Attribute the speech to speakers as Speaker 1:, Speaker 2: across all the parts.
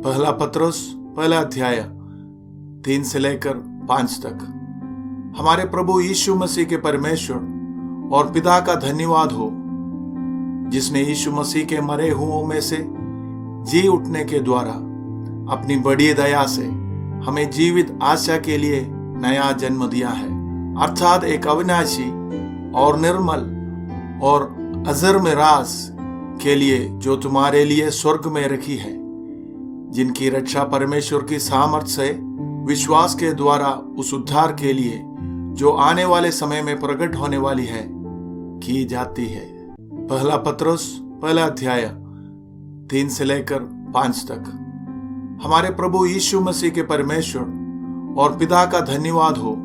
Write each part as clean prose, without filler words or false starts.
Speaker 1: पहला पत्रुस पहला अध्याय 3 से लेकर 5 तक। हमारे प्रभु यीशु मसीह के परमेश्वर और पिता का धन्यवाद हो, जिसने यीशु मसीह के मरे हुओं में से जी उठने के द्वारा अपनी बड़ी दया से हमें जीवित आशा के लिए नया जन्म दिया है, अर्थात एक अविनाशी और निर्मल और अजर में राज के लिए जो तुम्हारे लिए स्वर्ग में रखी है, जिनकी रक्षा परमेश्वर की सामर्थ से विश्वास के द्वारा उस उद्धार के लिए जो आने वाले समय में प्रकट होने वाली है की जाती है। पहला पत्रुस पहला अध्याय 3 से लेकर 5 तक। हमारे प्रभु यीशु मसीह के परमेश्वर और पिता का धन्यवाद हो,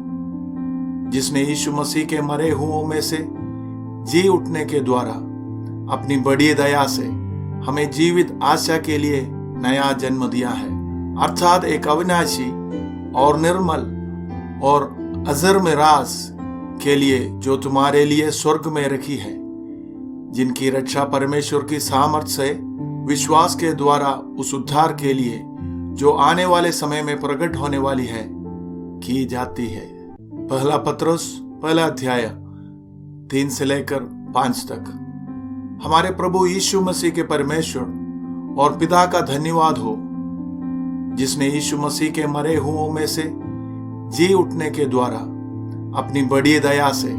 Speaker 1: जिसने यीशु मसीह के मरे हुओं में से जी उठने के द्वारा अपनी बड़ी दया से हमें जीवित आशा के लिए नया जन्म दिया है, अर्थात एक अविनाशी और निर्मल और अजर में राज के लिए जो तुम्हारे लिए स्वर्ग में रखी है, जिनकी रक्षा परमेश्वर की सामर्थ से विश्वास के द्वारा उस उद्धार के लिए जो आने वाले समय में प्रकट होने वाली है की जाती है। पहला पत्रुस पहला अध्याय 3 से लेकर 5 तक। हमारे प्रभु यीशु मसीह के परमेश्वर और पिता का धन्यवाद हो, जिसने यीशु मसीह के मरे हुओं में से जी उठने के द्वारा अपनी बड़ी दया से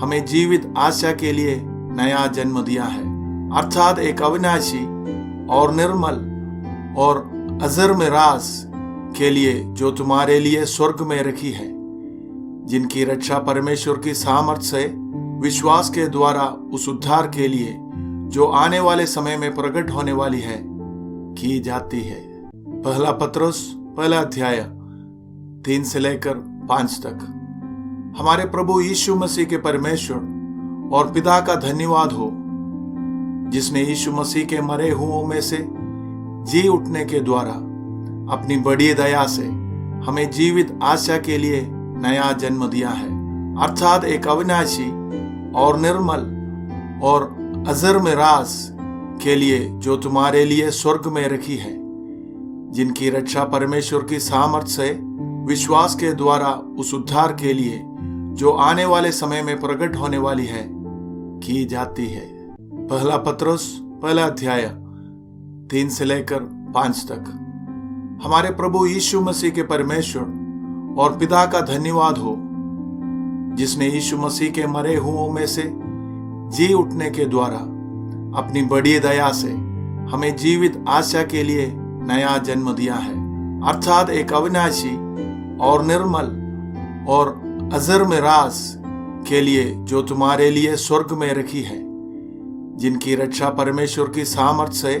Speaker 1: हमें जीवित आशा के लिए नया जन्म दिया है, अर्थात एक अविनाशी और निर्मल और अजर में राज के लिए जो तुम्हारे लिए स्वर्ग में रखी है, जिनकी रक्षा परमेश्वर की सामर्थ से विश्वास के द्वारा उस उद्धार के लिए जो आने वाले समय में प्रकट होने वाली है की जाती है। पहला पत्रुस पहला अध्याय 3 से लेकर 5 तक। हमारे प्रभु यीशु मसीह के परमेश्वर और पिता का धन्यवाद हो, जिसने यीशु मसीह के मरे हुओं में से जी उठने के द्वारा अपनी बड़ी दया से हमें जीवित आशा के लिए नया जन्म दिया है, अर्थात एक अविनाशी और निर्मल और अजर में राज के लिए जो तुम्हारे लिए स्वर्ग में रखी है, जिनकी रक्षा परमेश्वर की सामर्थ से विश्वास के द्वारा उस उद्धार के लिए जो आने वाले समय में प्रकट होने वाली है की जाती है। पहला पत्रुस पहला अध्याय 3 से लेकर 5 तक। हमारे प्रभु यीशु मसीह के परमेश्वर और पिता का धन्यवाद हो, जिसने यीशु मसीह के मरे हुओं में से जी उठने के द्वारा अपनी बड़ी दया से हमें जीवित आशा के लिए नया जन्म दिया है, अर्थात एक अविनाशी और निर्मल और अजर में राज के लिए जो तुम्हारे लिए स्वर्ग में रखी है, जिनकी रक्षा परमेश्वर की सामर्थ से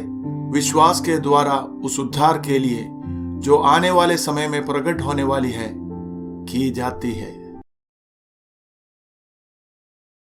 Speaker 1: विश्वास के द्वारा उस उद्धार के लिए जो आने वाले समय में प्रकट होने वाली है की जाती है।